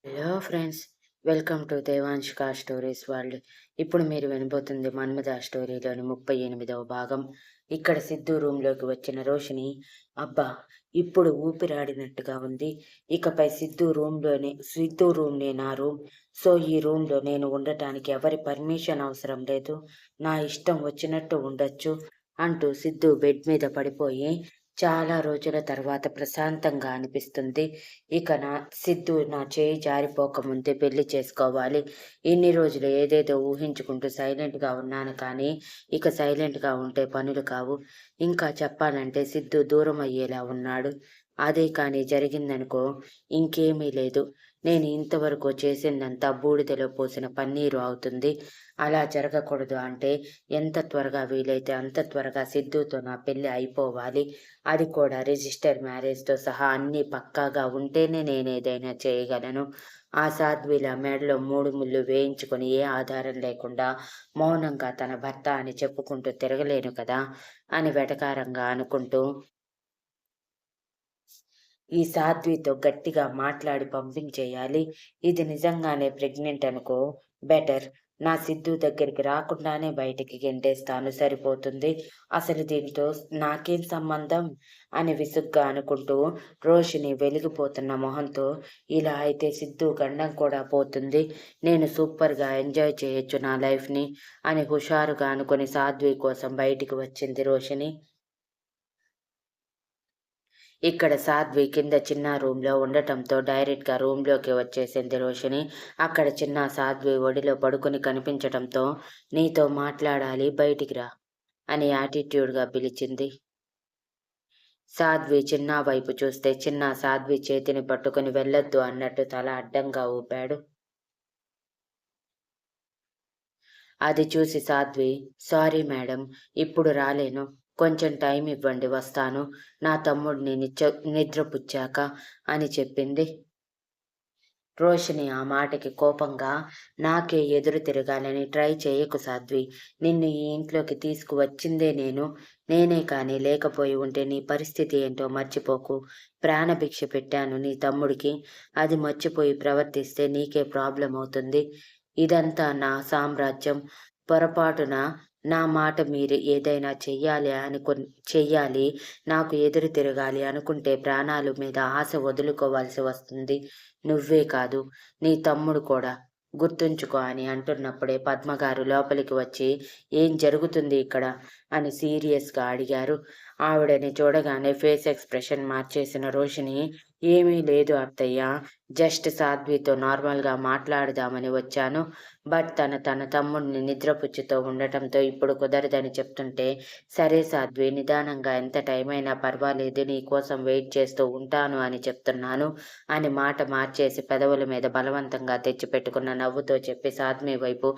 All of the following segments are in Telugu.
Hello friends, welcome to Devanshika stories world. ఇప్పుడు మీరు వినబోతుంది మన్మథ స్టోరీలోని 38వ భాగం. ఇక్కడ సిద్ధు రూమ్లోకి వచ్చిన రోషిని, అబ్బా ఇప్పుడు ఊపిరాడినట్టుగా ఉంది. ఇకపై సిద్ధు రూమ్నే నా రూమ్. సో ఈ రూమ్లో నేను ఉండటానికి ఎవరి పర్మిషన్ అవసరం లేదు. నా ఇష్టం వచ్చినట్టు ఉండొచ్చు అంటూ సిద్ధు బెడ్ మీద పడిపోయి చాలా రోజుల తర్వాత ప్రశాంతంగా అనిపిస్తుంది. ఇక సిద్ధు నా చేయి జారిపోకముందే పెళ్లి చేసుకోవాలి. ఇన్ని రోజులు ఏదేదో ఊహించుకుంటూ సైలెంట్గా ఉన్నాను, కానీ ఇక సైలెంట్గా ఉంటే పనులు కావు. ఇంకా చెప్పాలంటే సిద్ధు దూరం అయ్యేలా ఉన్నాడు. అదే కానీ జరిగిందనుకో, ఇంకేమీ లేదు. నేను ఇంతవరకు చేసిందంతా బూడిదలో పోసిన పన్నీరు అవుతుంది. అలా జరగకూడదు అంటే ఎంత త్వరగా వీలైతే అంత త్వరగా సిద్ధుతో నా పెళ్లి అయిపోవాలి. అది కూడా రిజిస్టర్ మ్యారేజ్‌తో సహా అన్నీ పక్కాగా ఉంటేనే నేనేదైనా చేయగలను. ఆ సాధ్విల మెడలో 3 ముళ్ళు వేయించుకొని ఏ ఆధారం లేకుండా మౌనంగా తన భర్త అని చెప్పుకుంటూ తిరగలేను కదా అని వెటకారంగా అనుకుంటూ ఈ సాధ్వితో గట్టిగా మాట్లాడి పంపించేయాలి. ఇది నిజంగానే ప్రెగ్నెంట్ అనుకో, బెటర్. నా సిద్ధు దగ్గరికి రాకుండానే బయటికి గెంటేస్తాను, సరిపోతుంది. అసలు దీంతో నాకేం సంబంధం అని విసుగ్గా అనుకుంటూ రోషిని వెలిగిపోతున్న మొహంతో, ఇలా అయితే సిద్ధు గండం కూడా పోతుంది. నేను సూపర్గా ఎంజాయ్ చేయొచ్చు నా లైఫ్ని అని హుషారుగా అనుకుని సాధ్వి కోసం బయటికి వచ్చింది రోషిని. ఇక్కడ సాధ్వి కింద చిన్న రూమ్‌లో ఉండటంతో డైరెక్ట్‌గా రూమ్‌లోకి వచ్చేసింది రోషిని. అక్కడ చిన్న సాధ్వి ఒడిలో పడుకొని కనిపించటంతో, నీతో మాట్లాడాలి, బయటికి రా అని యాటిట్యూడ్‌గా పిలిచింది. సాధ్వి చిన్న వైపు చూస్తే చిన్న సాధ్వి చేతిని పట్టుకొని వెళ్ళొద్దు అన్నట్టు తల అడ్డంగా ఊపాడు. అది చూసి సాధ్వి, సారీ మేడం, ఇప్పుడు రాలేను. కొంచెం టైం ఇవ్వండి, వస్తాను. నా తమ్ముడిని నిద్రపుచ్చాక అని చెప్పింది. రోషిని ఆ మాటకి కోపంగా, నాకే ఎదురు తిరగాలని ట్రై చేయకు సాధ్వి. నిన్ను ఈ ఇంట్లోకి తీసుకువచ్చిందే నేను. నేనే కానీ లేకపోయి ఉంటే నీ పరిస్థితి ఏంటో మర్చిపోకు. ప్రాణభిక్ష పెట్టాను నీ తమ్ముడికి. అది మర్చిపోయి ప్రవర్తిస్తే నీకే ప్రాబ్లం అవుతుంది. ఇదంతా నా సామ్రాజ్యం. పొరపాటున నా మాట మీరు ఏదైనా చెయ్యాలి, నాకు ఎదురు తిరగాలి అనుకుంటే ప్రాణాల మీద ఆశ వదులుకోవాల్సి వస్తుంది. నువ్వే కాదు, నీ తమ్ముడు కూడా. గుర్తుంచుకో అని అంటున్నప్పుడే పద్మగారు లోపలికి వచ్చి, ఏం జరుగుతుంది ఇక్కడ అని సీరియస్‌గా అడిగారు. ఆవిడని చూడగానే ఫేస్ ఎక్స్‌ప్రెషన్ మార్చేసిన రోషిని, ఏమీ లేదు అత్తయ్య. జస్ట్ సాధ్వితో నార్మల్‌గా మాట్లాడదామని వచ్చాను. బట్ తన తమ్ముడిని నిద్రపుచ్చుతో ఉండటంతో ఇప్పుడు కుదరదని చెప్తుంటే, సరే సాధ్వి, నిదానంగా ఎంత టైమైనా పర్వాలేదు, నీ కోసం వెయిట్ చేస్తూ ఉంటాను అని చెప్తున్నాను అని మాట మార్చేసి పెదవుల మీద బలవంతంగా తెచ్చిపెట్టుకున్న నవ్వుతో చెప్పి సాధ్వి వైపు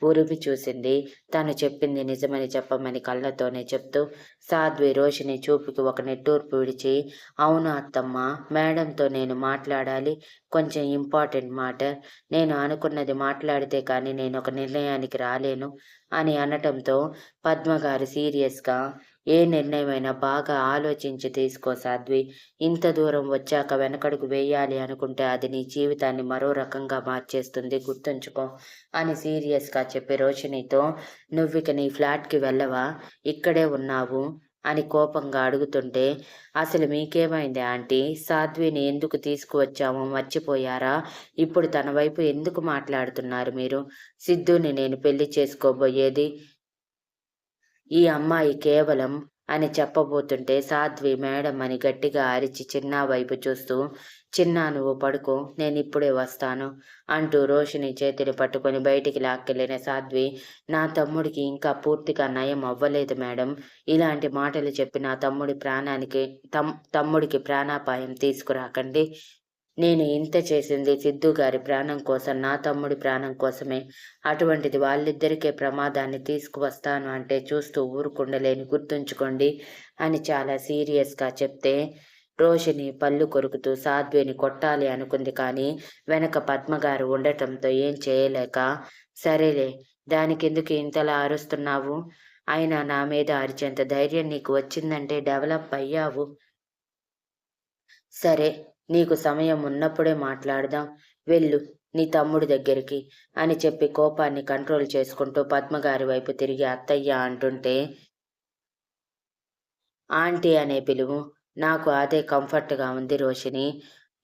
ఉరిమి చూసింది. తను చెప్పింది నిజమని చెప్పమని కళ్ళతోనే చెప్తూ. సాధ్వి రోషిని చూపుకి ఒక నిట్టూర్పు విడిచి, అవును అత్తమ్మ, మేడంతో నేను మాట్లాడాలి. కొంచెం ఇంపార్టెంట్ మ్యాటర్. నేను అనుకున్నది మాట్లాడితే కానీ నేనొక నిర్ణయానికి రాలేను అని అనటంతో పద్మగారు సీరియస్‌గా, ఏ నిర్ణయమైనా బాగా ఆలోచించి తీసుకో సాధ్వి. ఇంత దూరం వచ్చాక వెనకడుగు వేయాలి అనుకుంటే అది నీ జీవితాన్ని మరో రకంగా మార్చేస్తుంది, గుర్తుంచుకో అని సీరియస్‌గా చెప్పి రోషినితో, నువ్విక నీ ఫ్లాట్‌కి వెళ్ళవా? ఇక్కడే ఉన్నావు అని కోపంగా అడుగుతుంటే, అసలు మీకేమైంది ఆంటీ? సాధ్విని ఎందుకు తీసుకువచ్చామో మర్చిపోయారా? ఇప్పుడు తన వైపు ఎందుకు మాట్లాడుతున్నారు మీరు? సిద్ధుని నేను పెళ్లి చేసుకోబోయేది ఈ అమ్మాయి కేవలం అని చెప్పబోతుంటే సాధ్వి మేడం అని గట్టిగా అరిచి చిన్నా వైపు చూస్తూ, చిన్నా నువ్వు పడుకో, నేనిప్పుడే వస్తాను అంటూ రోషిని చేతిని పట్టుకొని బయటికి లాక్కెళ్ళిన సాధ్వి, నా తమ్ముడికి ఇంకా పూర్తిగా నయం అవ్వలేదు మేడం. ఇలాంటి మాటలు చెప్పి నా తమ్ముడికి ప్రాణాపాయం తీసుకురాకండి. నేను ఇంత చేసింది సిద్ధు గారి ప్రాణం కోసం, నా తమ్ముడి ప్రాణం కోసమే. అటువంటిది వాళ్ళిద్దరికే ప్రమాదాన్ని తీసుకువస్తాను అంటే చూస్తూ ఊరుకుండలేను, గుర్తుంచుకోండి అని చాలా సీరియస్‌గా చెప్తే, రోషిని పళ్ళు కొరుకుతూ సాధ్విని కొట్టాలి అనుకుంది, కానీ వెనక పద్మగారు ఉండటంతో ఏం చేయలేక, సరేలే, దానికెందుకు ఇంతలా అరుస్తున్నావు? అయినా నా మీద అరిచేంత ధైర్యం నీకు వచ్చిందంటే డెవలప్ అయ్యావు. సరే, నీకు సమయం ఉన్నప్పుడే మాట్లాడదాం. వెళ్ళు నీ తమ్ముడి దగ్గరికి అని చెప్పి కోపాన్ని కంట్రోల్ చేసుకుంటూ పద్మగారి వైపు తిరిగి అత్తయ్య అంటుంటే, ఆంటీ అనే పిలువు. నాకు అదే కంఫర్ట్‌గా ఉంది రోషిని.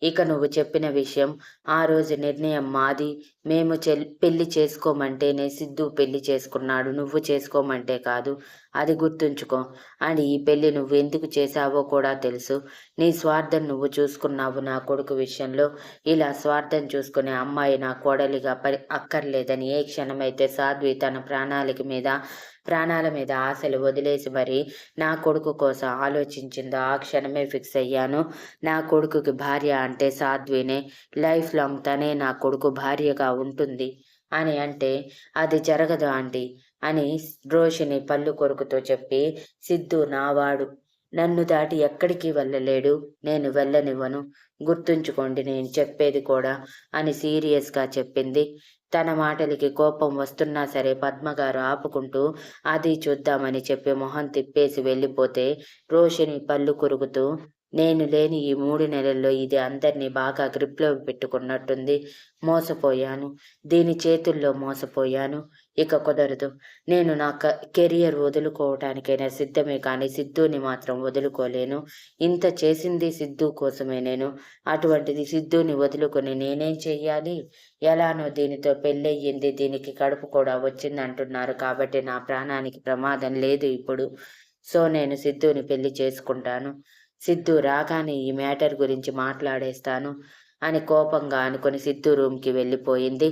ఇక నువ్వు చెప్పిన విషయం, ఆ రోజు నిర్ణయం మాది. మేము పెళ్లి చేసుకోమంటేనే సిద్ధు పెళ్లి చేసుకున్నాడు. నువ్వు చేసుకోమంటే కాదు. అది గుర్తుంచుకో. అండ్ ఈ పెళ్లి నువ్వెందుకు చేశావో కూడా తెలుసు. నీ స్వార్థం నువ్వు చూసుకున్నావు నా కొడుకు విషయంలో. ఇలా స్వార్థం చూసుకునే అమ్మాయి నా కోడలిగా అక్కర్లేదని ఏ క్షణమైతే సాధ్వి తన ప్రాణాల మీద ఆశలు వదిలేసి మరి నా కొడుకు కోసం ఆలోచించిందో ఆ క్షణమే ఫిక్స్ అయ్యాను. నా కొడుకుకి భార్య అంటే సాధ్వినే. లైఫ్ లాంగ్ తనే నా కొడుకు భార్యగా ఉంటుంది అని అంటే, అది జరగదు ఆంటీ అని రోషిని పళ్ళు కొరుకుతూ చెప్పి, సిద్ధు నావాడు. నన్ను దాటి ఎక్కడికి వెళ్ళలేడు. నేను వెళ్ళనివ్వను. గుర్తుంచుకోండి నేను చెప్పేది కూడా అని సీరియస్‌గా చెప్పింది. తన మాటలకి కోపం వస్తున్నా సరే పద్మగారు ఆపుకుంటూ అది చూద్దామని చెప్పి మొహం తిప్పేసి వెళ్ళిపోతే, రోషిని పళ్ళు కొరుకుతూ, నేను లేని ఈ 3 నెలల్లో ఇది అందరినీ బాగా గ్రిప్‌లో పెట్టుకున్నట్టుంది. మోసపోయాను. దీని చేతుల్లో మోసపోయాను. ఇక కుదరదు. నేను నా కెరియర్ వదులుకోవటానికైనా సిద్ధమే కానీ సిద్ధుని మాత్రం వదులుకోలేను. ఇంత చేసింది సిద్ధు కోసమే నేను. అటువంటిది సిద్ధుని వదులుకొని నేనేం చెయ్యాలి? ఎలానో దీనితో పెళ్ళయ్యింది. దీనికి కడుపు కూడా వచ్చిందంటున్నారు కాబట్టి నా ప్రాణానికి ప్రమాదం లేదు ఇప్పుడు. సో నేను సిద్ధుని పెళ్లి చేసుకుంటాను. సిద్ధు రాగానే ఈ మ్యాటర్ గురించి మాట్లాడేస్తాను అని కోపంగా అనుకుని సిద్ధు రూమ్‌కి వెళ్ళిపోయింది.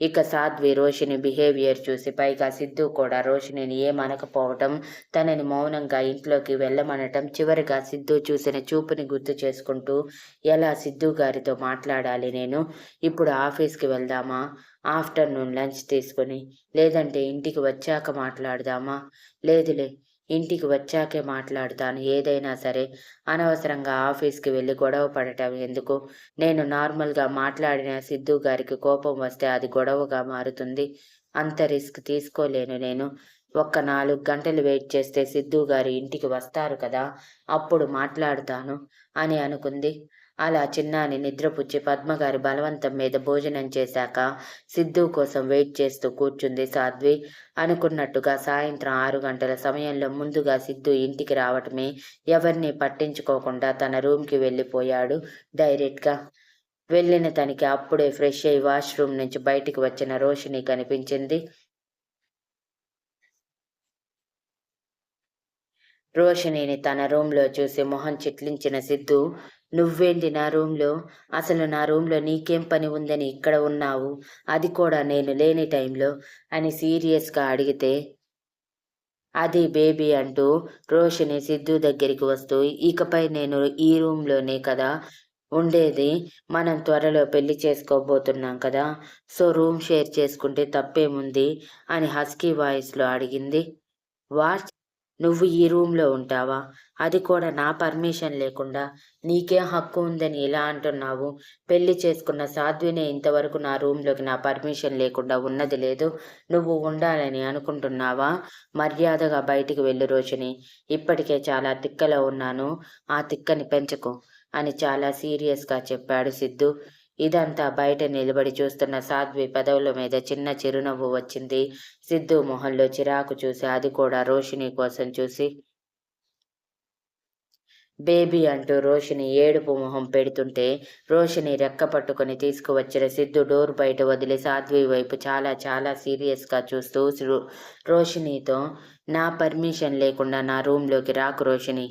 ఇక సాధ్వి రోషిని బిహేవియర్ చూసి, పైగా సిద్ధు కూడా రోషినిని ఏమనకపోవటం, తనని మౌనంగా ఇంట్లోకి వెళ్ళమనటం, చివరిగా సిద్ధు చూసిన చూపుని గుర్తు చేసుకుంటూ, ఎలా సిద్ధు గారితో మాట్లాడాలి నేను? ఇప్పుడు ఆఫీస్‌కి వెళ్దామా? ఆఫ్టర్‌నూన్ లంచ్ తీసుకొని, లేదంటే ఇంటికి వచ్చాక మాట్లాడదామా? లేదులే ఇంటికి వచ్చాకే మాట్లాడతాను ఏదైనా సరే. అనవసరంగా ఆఫీస్‌కి వెళ్లి గొడవ పడటం ఎందుకు? నేను నార్మల్‌గా మాట్లాడిన సిద్ధు గారికి కోపం వస్తే అది గొడవగా మారుతుంది. అంత రిస్క్ తీసుకోలేను నేను. ఒక్క 4 గంటలు వెయిట్ చేస్తే సిద్ధు గారు ఇంటికి వస్తారు కదా! అప్పుడు మాట్లాడుతాను అని అనుకుంది. అలా చిన్నాని నిద్రపుచ్చి పద్మగారి బలవంతం మీద భోజనం చేశాక సిద్ధు కోసం వెయిట్ చేస్తూ కూర్చుంది సాధ్వి. అనుకున్నట్టుగా సాయంత్రం 6 గంటల సమయంలో ముందుగా సిద్ధు ఇంటికి రావటమే, ఎవరినీ పట్టించుకోకుండా తన రూమ్‌కి వెళ్ళిపోయాడు డైరెక్ట్‌గా. వెళ్ళిన తనకి అప్పుడే ఫ్రెష్ అయ్యి వాష్‌రూమ్ నుంచి బయటికి వచ్చిన రోషిని కనిపించింది. రోషినిని తన రూమ్‌లో చూసి మొహం చిట్లించిన సిద్ధు, "నువ్వేంటి నా రూమ్‌లో? అసలు నా రూమ్‌లో నీకేం పని ఉందని ఇక్కడ ఉన్నావు? అది కూడా నేను లేని టైంలో" అని సీరియస్‌గా అడిగితే, "అది బేబీ" అంటూ రోషిని సిద్ధు దగ్గరికి వస్తూ, "ఇకపై నేను ఈ రూమ్‌లోనే కదా ఉండేది. మనం త్వరలో పెళ్లి చేసుకోబోతున్నాం కదా! సో రూమ్ షేర్ చేసుకుంటే తప్పేముంది?" అని హస్కీ వాయిస్‌లో అడిగింది. "వాట్? నువ్వు ఈ రూమ్‌లో ఉంటావా? అది కూడా నా పర్మిషన్ లేకుండా. నీకేం హక్కు ఉందని ఇలా అంటున్నావు? పెళ్లి చేసుకున్న సాధ్వినే ఇంతవరకు నా రూమ్‌లోకి నా పర్మిషన్ లేకుండా ఉన్నది లేదు. నువ్వు ఉండాలని అనుకుంటున్నావా? మర్యాదగా బయటికి వెళ్ళు రోషిని. ఇప్పటికే చాలా తిక్కలో ఉన్నాను. ఆ తిక్కని పెంచకు" అని చాలా సీరియస్‌గా చెప్పాడు సిద్ధు. ఇదంతా బయట నిలబడి చూస్తున్న సాధ్వి పెదవుల మీద చిన్న చిరునవ్వు వచ్చింది. సిద్ధు మొహంలో చిరాకు చూసి, అది కూడా రోషిని కోసం చూసి, బేబీ అంటూ రోషిని ఏడుపు మొహం పెడుతుంటే, రోషిని రెక్క పట్టుకొని తీసుకువచ్చిన సిద్ధు డోర్ బయట వదిలి సాధ్వి వైపు చాలా చాలా సీరియస్‌గా చూస్తూ రోషినితో, "నా పర్మిషన్ లేకుండా నా రూమ్‌లోకి రాకు రోషిని.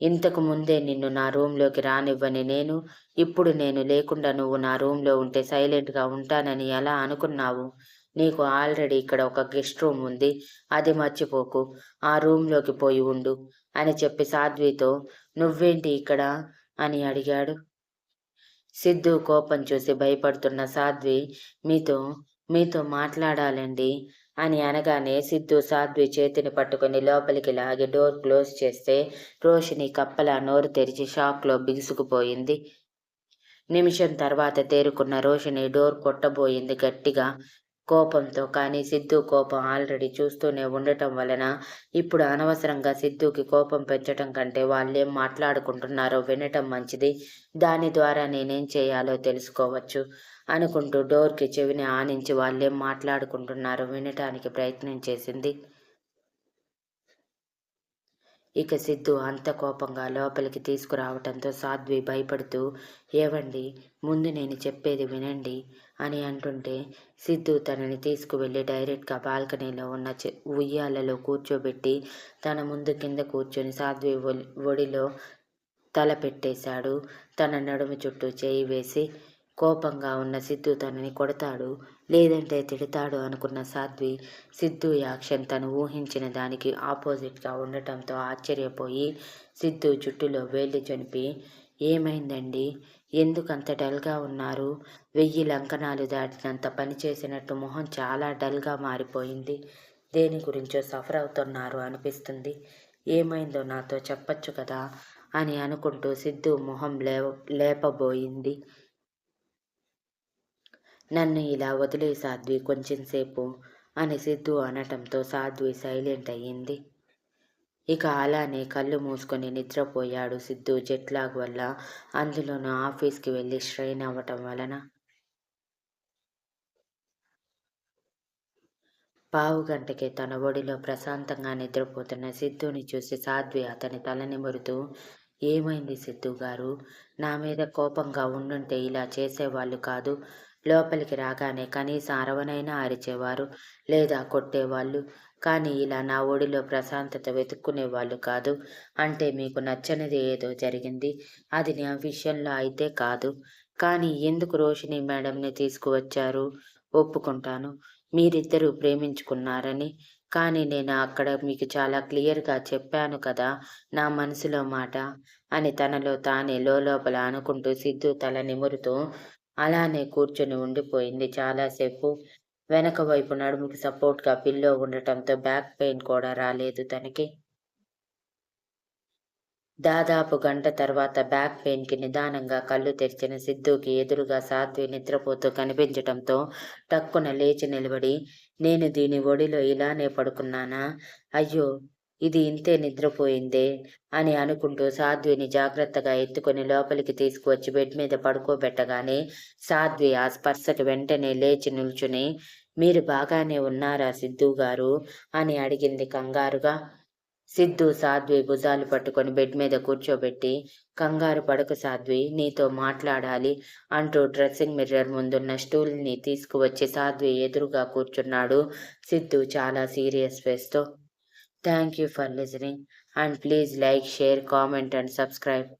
ఇంతకు ముందే నిన్ను నా రూమ్‌లోకి రానివ్వని నేను, ఇప్పుడు నేను లేకుండా నువ్వు నా రూమ్‌లో ఉంటే సైలెంట్‌గా ఉంటానని ఎలా అనుకున్నావు? నీకు ఆల్రెడీ ఇక్కడ ఒక గెస్ట్ రూమ్ ఉంది. అది మర్చిపోకు. ఆ రూమ్‌లోకి పోయి ఉండు" అని చెప్పి సాధ్వితో, "నువ్వేంటి ఇక్కడ?" అని అడిగాడు. సిద్ధు కోపం చూసి భయపడుతున్న సాధ్వి, "మీతో మీతో మాట్లాడాలండి" అని అనగానే సిద్ధు సాధ్వి చేతిని పట్టుకొని లోపలికి లాగి డోర్ క్లోజ్ చేస్తే, రోషిని కప్పలా నోరు తెరిచి షాక్‌లో బిగుసుకుపోయింది. నిమిషం తర్వాత తేరుకున్న రోషిని డోర్ కొట్టబోయింది గట్టిగా. కోపంతో. కానీ సిద్ధు కోపం ఆల్రెడీ చూస్తూనే ఉండటం వలన ఇప్పుడు అనవసరంగా సిద్ధుకి కోపం పెంచటం కంటే వాళ్ళేం మాట్లాడుకుంటున్నారో వినటం మంచిది. దాని ద్వారా నేనేం చేయాలో తెలుసుకోవచ్చు అనుకుంటూ డోర్‌కి చెవిని ఆనించి వాళ్ళేం మాట్లాడుకుంటున్నారో వినటానికి ప్రయత్నం చేసింది. ఇక సిద్ధు అంత కోపంగా లోపలికి తీసుకురావటంతో సాధ్వి భయపడుతూ, ఏవండి, ముందు నేను చెప్పేది వినండి అని అంటుంటే, సిద్ధు తనని తీసుకువెళ్ళి డైరెక్ట్‌గా బాల్కనీలో ఉన్న ఉయ్యాలలో కూర్చోబెట్టి తన ముందు కింద కూర్చొని సాధ్వి ఒడిలో తల పెట్టేశాడు. తన నడుము చుట్టూ చేయి వేసి, కోపంగా ఉన్న సిద్ధు తనని కొడతాడు, లేదంటే తిడతాడు అనుకున్న సాధ్వి, సిద్ధు యాక్షన్ తను ఊహించిన దానికి ఆపోజిట్‌గా ఉండటంతో ఆశ్చర్యపోయి, సిద్ధు జుట్టులో వేళ్ళు చనిపి, ఏమైందండి? ఎందుకంత డల్‌గా ఉన్నారు? 1000 లంకణాలు దాటినంత పని చేసినట్టు మొహం చాలా డల్‌గా మారిపోయింది. దేని గురించో సఫర్ అవుతున్నారు అనిపిస్తుంది. ఏమైందో నాతో చెప్పొచ్చు కదా అని అనుకుంటూ సిద్ధు మొహం లేపబోయింది. నన్ను ఇలా వదిలేయి సాధ్వి కొంచెంసేపు అని సిద్ధు అనటంతో సాధ్వి సైలెంట్ అయ్యింది. ఇక అలానే కళ్ళు మూసుకొని నిద్రపోయాడు సిద్ధు జెట్లాగ్ వల్ల. అందులోనూ ఆఫీస్‌కి వెళ్ళి స్ట్రెయిన్ అవ్వటం వలన. పావుగంటకే తన ఒడిలో ప్రశాంతంగా నిద్రపోతున్న సిద్ధుని చూసి సాధ్వి అతని తల నిమురుతూ, ఏమైంది సిద్ధు గారు? నా మీద కోపంగా ఉండుంటే ఇలా చేసేవాళ్ళు కాదు. లోపలికి రాగానే కనీసం అరవనైనా అరిచేవారు, లేదా కొట్టేవాళ్ళు. కానీ ఇలా నా ఒడిలో ప్రశాంతత వెతుక్కునేవాళ్ళు కాదు. అంటే మీకు నచ్చనిది ఏదో జరిగింది. అది నా విషయంలో అయితే కాదు. కానీ ఎందుకు రోషిని మేడంని తీసుకువచ్చారు? ఒప్పుకుంటాను, మీరిద్దరూ ప్రేమించుకున్నారని. కానీ నేను అక్కడ మీకు చాలా క్లియర్‌గా చెప్పాను కదా నా మనసులో మాట అని తనలో తానే లోలోపల అనుకుంటూ సిద్ధు తల నిమురుతూ అలానే కూర్చొని ఉండిపోయింది చాలాసేపు. వెనక వైపు నడుముకి సపోర్ట్‌గా పిల్లో ఉండటంతో బ్యాక్ పెయిన్ కూడా రాలేదు తనకి. దాదాపు గంట తర్వాత బ్యాక్ పెయిన్‌కి నిదానంగా కళ్ళు తెరిచిన సిద్ధూకి ఎదురుగా సాధ్వి నిద్రపోతూ కనిపించటంతో టక్కున లేచి నిలబడి, నేను దీని ఒడిలో ఇలానే పడుకున్నానా? అయ్యో, ఇది ఇంతే నిద్రపోయిందే అని అనుకుంటూ సాధ్విని జాగ్రత్తగా ఎత్తుకొని లోపలికి తీసుకువచ్చి బెడ్ మీద పడుకోబెట్టగానే సాధ్వి ఆ స్పర్శకి వెంటనే లేచి నిల్చుని, మీరు బాగానే ఉన్నారా సిద్ధూ గారు అని అడిగింది కంగారుగా. సిద్ధు సాధ్వి భుజాలు పట్టుకొని బెడ్ మీద కూర్చోబెట్టి, కంగారు పడకు సాధ్వి, నీతో మాట్లాడాలి అంటూ డ్రెస్సింగ్ మిర్రర్ ముందున్న స్టూల్‌ని తీసుకువచ్చి సాధ్వి ఎదురుగా కూర్చున్నాడు సిద్ధు చాలా సీరియస్ ఫేస్‌తో. Thank you for listening and please like, share, comment and subscribe.